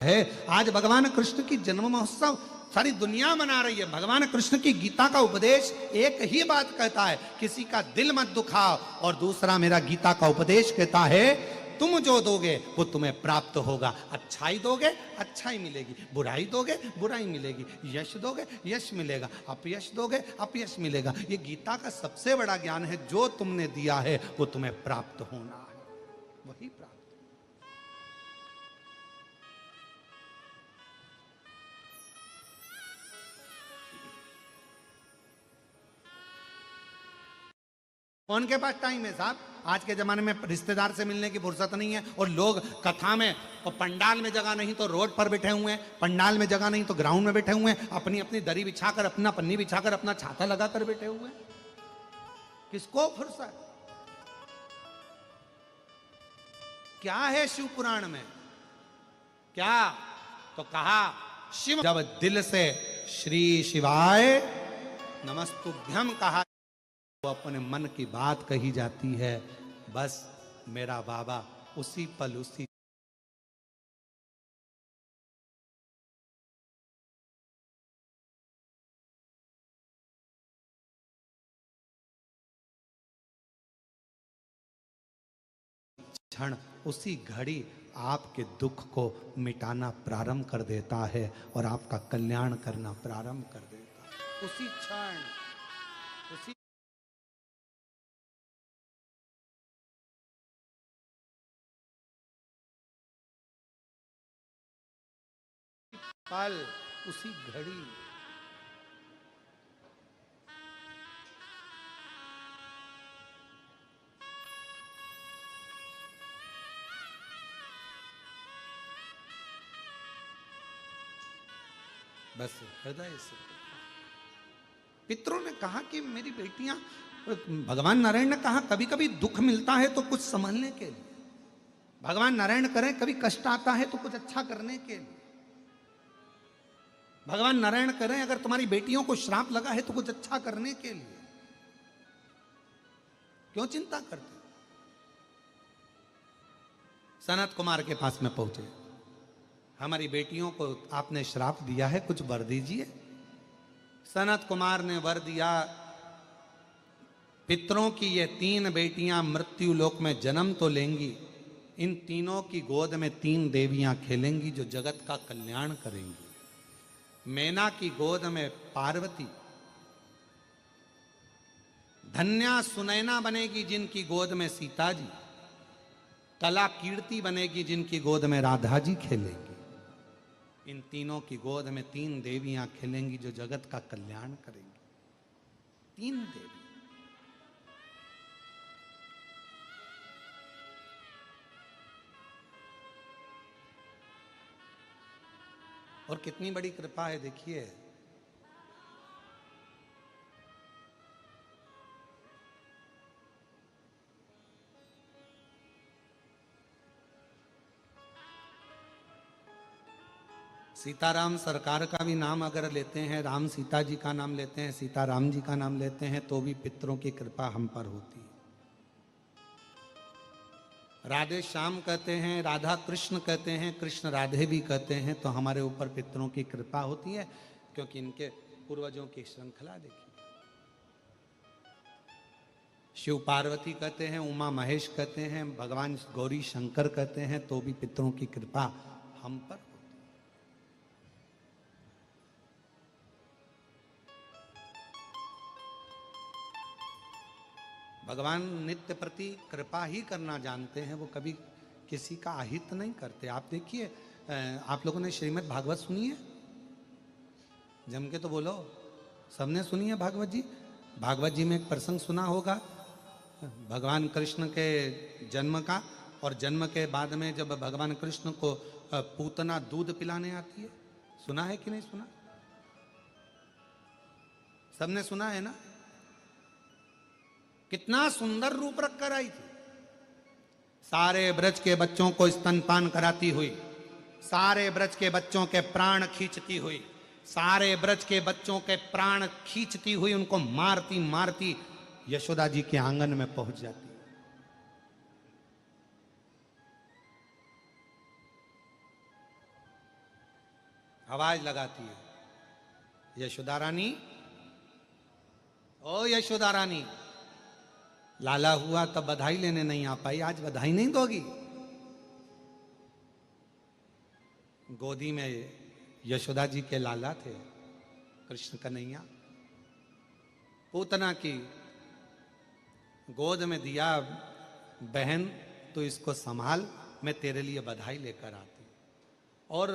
है। आज भगवान कृष्ण की जन्म महोत्सव सारी दुनिया मना रही है। भगवान कृष्ण की गीता का उपदेश एक ही बात कहता है, किसी का दिल मत दुखाओ। और दूसरा मेरा गीता का उपदेश कहता है, तुम जो दोगे वो तुम्हें प्राप्त होगा। अच्छाई दोगे अच्छाई मिलेगी, बुराई दोगे बुराई मिलेगी, यश दोगे यश मिलेगा, अपयश दोगे अपयश मिलेगा। ये गीता का सबसे बड़ा ज्ञान है, जो तुमने दिया है वो तुम्हें प्राप्त होना है, वही प्राप्त। कौन के पास टाइम है साहब? आज के जमाने में रिश्तेदार से मिलने की फुर्सत नहीं है, और लोग कथा में और पंडाल में जगह नहीं तो रोड पर बैठे हुए हैं, पंडाल में जगह नहीं तो ग्राउंड में बैठे हुए हैं, अपनी अपनी दरी बिछाकर, अपना पन्नी बिछाकर, अपना छाता लगाकर बैठे हुए हैं। किसको फुर्सत? क्या है शिव पुराण में? क्या तो कहा, शिव जब दिल से श्री शिवाय नमस्तुभ्यम कहा, वो अपने मन की बात कही जाती है। बस मेरा बाबा उसी पल उसी क्षण, उसी घड़ी आपके दुख को मिटाना प्रारंभ कर देता है और आपका कल्याण करना प्रारंभ कर देता है। उसी क्षण, उसी पल, उसी घड़ी। बस हृदय से पितरों ने कहा कि मेरी बेटियां, भगवान नारायण ने कहा कभी कभी दुख मिलता है तो कुछ संभलने के लिए, भगवान नारायण करें कभी कष्ट आता है तो कुछ अच्छा करने के लिए, भगवान नारायण करें अगर तुम्हारी बेटियों को श्राप लगा है तो कुछ अच्छा करने के लिए। क्यों चिंता करते? सनत कुमार के पास में पहुंचे, हमारी बेटियों को आपने श्राप दिया है, कुछ वर दीजिए। सनत कुमार ने वर दिया, पितरों की ये 3 बेटियां मृत्यु लोक में जन्म तो लेंगी, इन तीनों की गोद में 3 देवियां खेलेंगी जो जगत का कल्याण करेंगी। मैना की गोद में पार्वती, धन्या सुनैना बनेगी जिनकी गोद में सीता जी, कला कीर्ति बनेगी जिनकी गोद में राधा जी खेलेंगी। इन तीनों की गोद में 3 देवियां खेलेंगी जो जगत का कल्याण करेंगी। 3 देवी। और कितनी बड़ी कृपा है देखिए। सीताराम सरकार का भी नाम अगर लेते हैं, राम सीता जी का नाम लेते हैं, सीता राम जी का नाम लेते हैं, तो भी पितरों की कृपा हम पर होती है। राधे श्याम कहते हैं, राधा कृष्ण कहते हैं, कृष्ण राधे भी कहते हैं, तो हमारे ऊपर पितरों की कृपा होती है, क्योंकि इनके पूर्वजों की श्रृंखला देखिए। शिव पार्वती कहते हैं, उमा महेश कहते हैं, भगवान गौरी शंकर कहते हैं, तो भी पितरों की कृपा हम पर होती है। भगवान नित्य प्रति कृपा ही करना जानते हैं, वो कभी किसी का अहित नहीं करते। आप देखिए, आप लोगों ने श्रीमद् भागवत सुनी है? जम के तो बोलो, सबने सुनी है भागवत जी? भागवत जी में एक प्रसंग सुना होगा भगवान कृष्ण के जन्म का, और जन्म के बाद में जब भगवान कृष्ण को पूतना दूध पिलाने आती है। सुना है कि नहीं सुना? सबने सुना है ना? कितना सुंदर रूप रख कर आई थी, सारे ब्रज के बच्चों को स्तनपान कराती हुई, सारे ब्रज के बच्चों के प्राण खींचती हुई, सारे ब्रज के बच्चों के प्राण खींचती हुई उनको मारती मारती यशोदा जी के आंगन में पहुंच जाती। आवाज लगाती है, यशोदा रानी, ओ यशोदा रानी। लाला हुआ तब बधाई लेने नहीं आ पाई, आज बधाई नहीं दोगी? गोदी में यशोदा जी के लाला थे कृष्ण कन्हैया, पूतना की गोद में दिया, बहन तो इसको संभाल, मैं तेरे लिए बधाई लेकर आती। और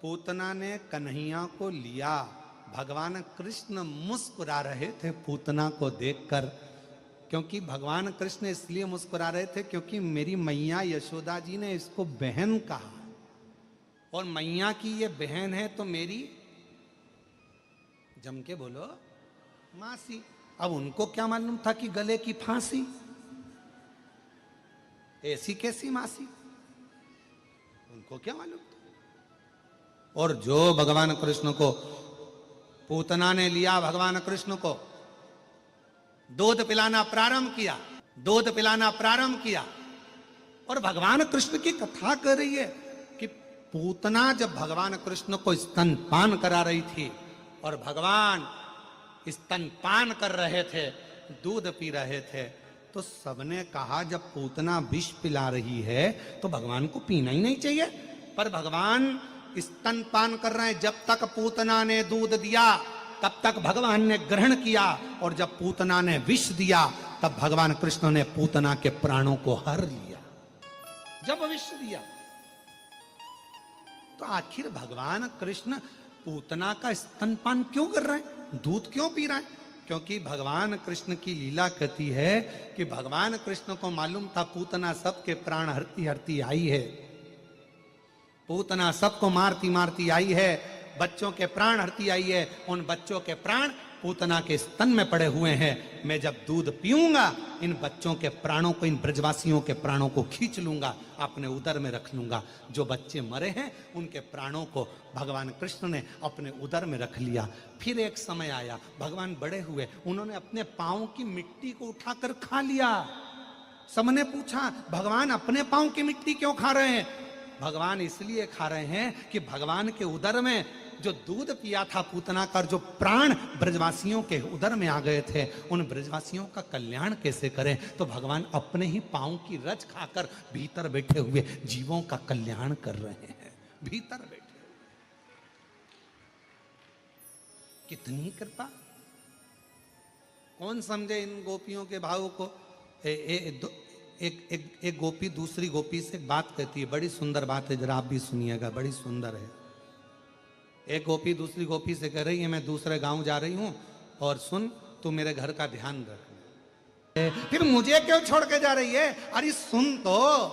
पूतना ने कन्हैया को लिया। भगवान कृष्ण मुस्कुरा रहे थे पूतना को देखकर, क्योंकि भगवान कृष्ण इसलिए मुस्कुरा रहे थे क्योंकि मेरी मैया यशोदा जी ने इसको बहन कहा, और मैया की ये बहन है तो मेरी, जम के बोलो, मासी। अब उनको क्या मालूम था कि गले की फांसी, ऐसी कैसी मासी, उनको क्या मालूम था। और जो भगवान कृष्ण को पूतना ने लिया, भगवान कृष्ण को दूध पिलाना प्रारंभ किया, दूध पिलाना प्रारंभ किया। और भगवान कृष्ण की कथा कर रही है कि पूतना जब भगवान कृष्ण को स्तनपान करा रही थी और भगवान स्तनपान कर रहे थे, दूध पी रहे थे, तो सबने कहा जब पूतना विष पिला रही है तो भगवान को पीना ही नहीं चाहिए। पर भगवान स्तनपान कर रहे हैं, जब तक पूतना ने दूध दिया तब तक भगवान ने ग्रहण किया, और जब पूतना ने विष दिया तब भगवान कृष्ण ने पूतना के प्राणों को हर लिया। जब विष दिया तो आखिर भगवान कृष्ण पूतना का स्तनपान क्यों कर रहे हैं, दूध क्यों पी रहे हैं? क्योंकि भगवान कृष्ण की लीला कहती है कि भगवान कृष्ण को मालूम था पूतना सबके प्राण हरती हरती आई है, पूतना सबको मारती मारती आई है, बच्चों के प्राण हरती आई है, उन बच्चों के प्राण पूतना के स्तन में पड़े हुए हैं। मैं जब दूध पीऊंगा इन बच्चों के प्राणों को, इन ब्रजवासियों के प्राणों को खींच लूंगा, अपने उदर में रख लूंगा। जो बच्चे मरे हैं उनके प्राणों को भगवान कृष्ण ने अपने उदर में रख लिया। फिर एक समय आया, भगवान बड़े हुए, उन्होंने अपने पांव की मिट्टी को उठाकर खा लिया। सबने पूछा भगवान अपने पांव की मिट्टी क्यों खा रहे हैं? भगवान इसलिए खा रहे हैं कि भगवान के उदर में जो दूध पिया था पूतना का, जो प्राण ब्रजवासियों के उदर में आ गए थे, उन ब्रजवासियों का कल्याण कैसे करें? तो भगवान अपने ही पांव की रज खाकर भीतर बैठे हुए जीवों का कल्याण कर रहे हैं, भीतर बैठे। कितनी कृपा! कौन समझे इन गोपियों के भाव को? एक गोपी दूसरी गोपी से बात कहती है, बड़ी सुंदर बात है, जरा आप भी सुनिएगा, बड़ी सुंदर है। एक गोपी दूसरी गोपी से कह रही है मैं दूसरे गांव जा रही हूं और सुन तू मेरे घर का ध्यान रख। फिर मुझे क्यों छोड़ के जा रही है? अरे सुन तो,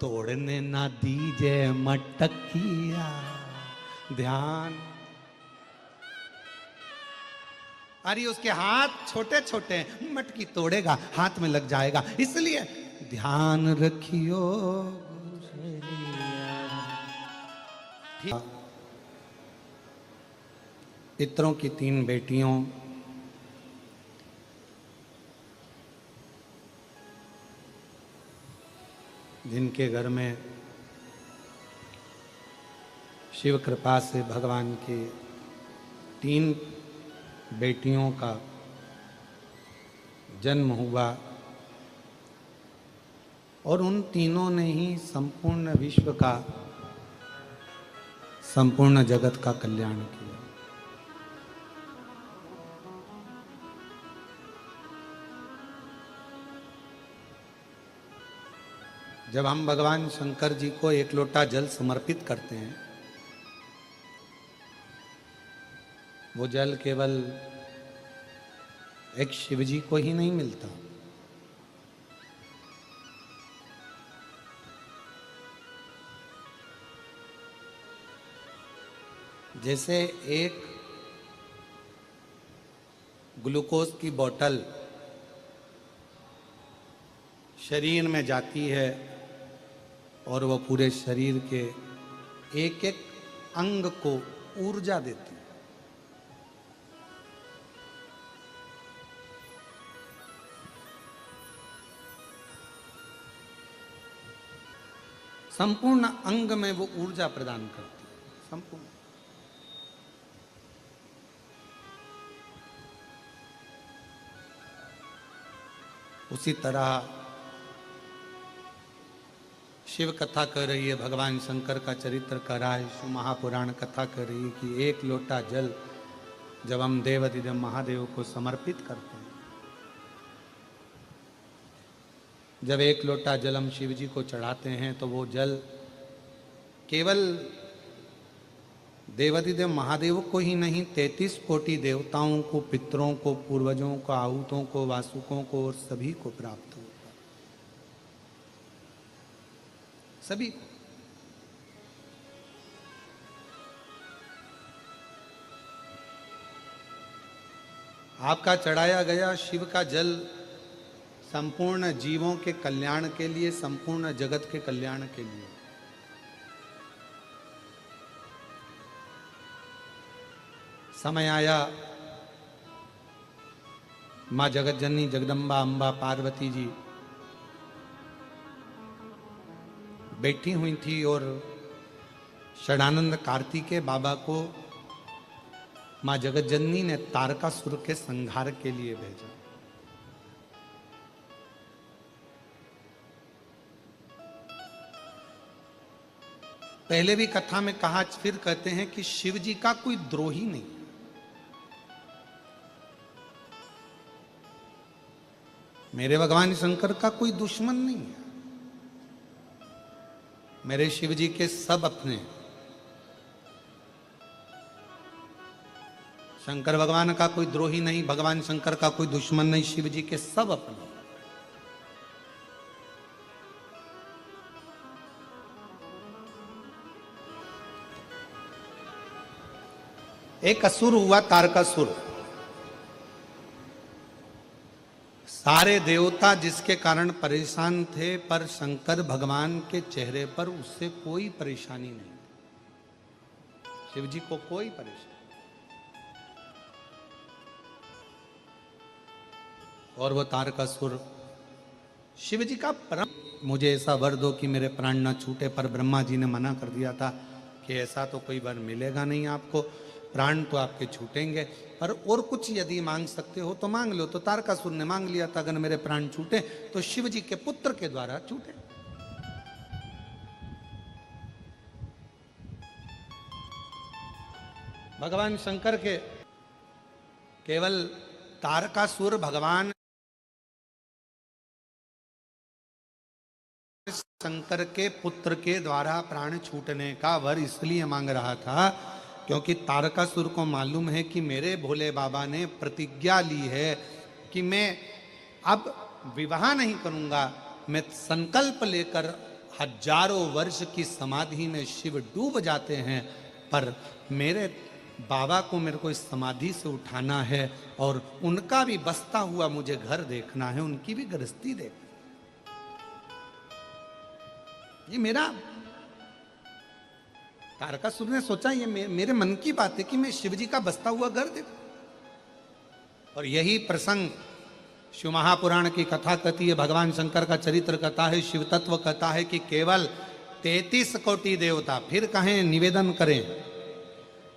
तोड़ने ना दीजे मटकिया ध्यान। अरे उसके हाथ छोटे छोटे, मटकी तोड़ेगा हाथ में लग जाएगा, इसलिए ध्यान रखियो। पितरों की 3 बेटियों, जिनके घर में शिव कृपा से भगवान के 3 बेटियों का जन्म हुआ, और उन तीनों ने ही संपूर्ण विश्व का, संपूर्ण जगत का कल्याण किया। जब हम भगवान शंकर जी को 1 लोटा जल समर्पित करते हैं, वो जल केवल एक शिव जी को ही नहीं मिलता, जैसे एक ग्लूकोज की बोतल शरीर में जाती है और वह पूरे शरीर के एक एक अंग को ऊर्जा देती है, संपूर्ण अंग में वो ऊर्जा प्रदान करती है, संपूर्ण। उसी तरह शिव कथा कर रही है, भगवान शंकर का चरित्र कर रहा है, शिव महापुराण कथा कर रही है कि एक लोटा जल जब हम देवाधिदेव महादेव को समर्पित करते हैं, जब एक लोटा जल हम शिव जी को चढ़ाते हैं तो वो जल केवल देवाधिदेव महादेव को ही नहीं, 33 कोटि देवताओं को, पितरों को, पूर्वजों को, आहूतों को, वासुकों को और सभी को प्राप्त होता, सभी। आपका चढ़ाया गया शिव का जल संपूर्ण जीवों के कल्याण के लिए, संपूर्ण जगत के कल्याण के लिए। समय आया, मां जगत जननी जगदम्बा अम्बा पार्वती जी बैठी हुई थी और षडानंद कार्तिकेय बाबा को मां जगत जननी ने तारकासुर के संहार के लिए भेजा। पहले भी कथा में कहा, फिर कहते हैं कि शिव जी का कोई द्रोही नहीं, मेरे भगवान शंकर का कोई दुश्मन नहीं है, मेरे शिव जी के सब अपने। शंकर भगवान का कोई द्रोही नहीं, भगवान शंकर का कोई दुश्मन नहीं, शिव जी के सब अपने। एक असुर हुआ तारकासुर, सारे देवता जिसके कारण परेशान थे, पर शंकर भगवान के चेहरे पर उससे कोई परेशानी नहीं, शिव जी को कोई परेशानी। और वो तारकासुर शिव जी का परम, मुझे ऐसा वर दो कि मेरे प्राण न छूटे, पर ब्रह्मा जी ने मना कर दिया था कि ऐसा तो कोई वर मिलेगा नहीं आपको, प्राण तो आपके छूटेंगे, पर और कुछ यदि मांग सकते हो तो मांग लो। तो तारकासुर ने मांग लिया था, अगर मेरे प्राण छूटे तो शिव जी के पुत्र के द्वारा छूटे। भगवान शंकर के केवल तारकासुर भगवान शंकर के पुत्र के द्वारा प्राण छूटने का वर इसलिए मांग रहा था क्योंकि तारकासुर को मालूम है कि मेरे भोले बाबा ने प्रतिज्ञा ली है कि मैं अब विवाह नहीं करूंगा, मैं संकल्प लेकर हजारों वर्ष की समाधि में शिव डूब जाते हैं, पर मेरे बाबा को मेरे को इस समाधि से उठाना है और उनका भी बसता हुआ मुझे घर देखना है, उनकी भी गृहस्थी देखना। ये मेरा, तारकासुर ने सोचा ये मेरे मन की बात है कि मैं शिव जी का बसता हुआ घर देखूं। और यही प्रसंग शिव महापुराण की कथा कहती है, भगवान शंकर का चरित्र कथा है, शिव तत्व कथा है कि केवल 33 कोटि देवता, फिर कहें निवेदन करें,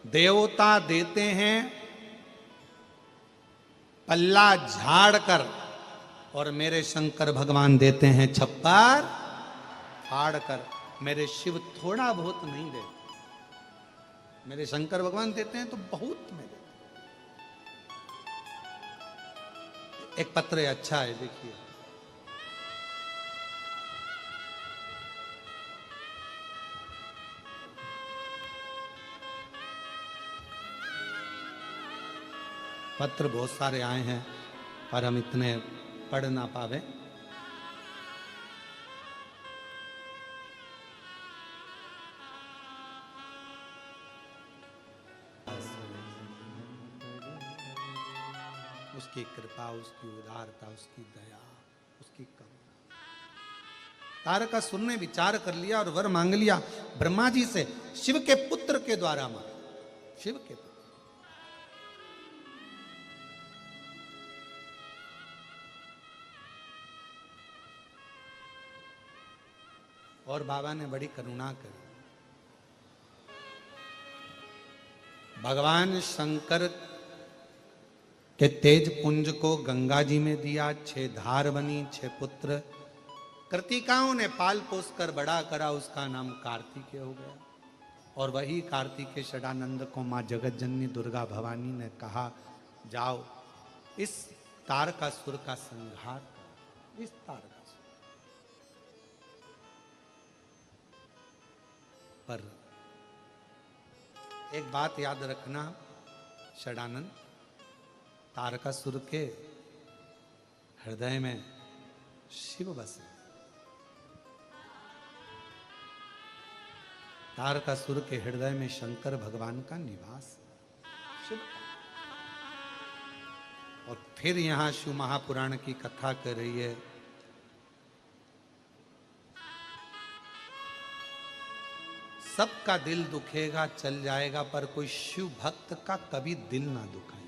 देवता देते हैं पल्ला झाड़ कर और मेरे शंकर भगवान देते हैं छप्पर फाड़ कर। मेरे शिव थोड़ा बहुत नहीं देते, मेरे शंकर भगवान देते हैं तो बहुत में देते। एक पत्र है, अच्छा है, देखिए। पत्र बहुत सारे आए हैं पर हम इतने पढ़ ना पावे। उसकी कृपा, उसकी उदारता, उसकी दया, उसकी करुणा। तारकासुर ने विचार कर लिया और वर मांग लिया ब्रह्मा जी से, शिव के पुत्र के द्वारा मांग, शिव के पुत्र। और बाबा ने बड़ी करुणा करी। भगवान शंकर कि तेज पुंज को गंगा जी में दिया, 6 धार बनी, 6 पुत्र कृतिकाओं ने पाल पोस कर बड़ा करा, उसका नाम कार्तिकेय हो गया। और वही कार्तिकेय षडानंद को मां जगत जननी दुर्गा भवानी ने कहा, जाओ इस तारकासुर का संहार करो, इस तारकासुर। पर एक बात याद रखना षडानंद, तारकासुर के हृदय में शिव बसे। तारकासुर के हृदय में शंकर भगवान का निवास, शिव। और फिर यहां शिव महापुराण की कथा कर रही है, सबका दिल दुखेगा, चल जाएगा, पर कोई शिव भक्त का कभी दिल ना दुखाए।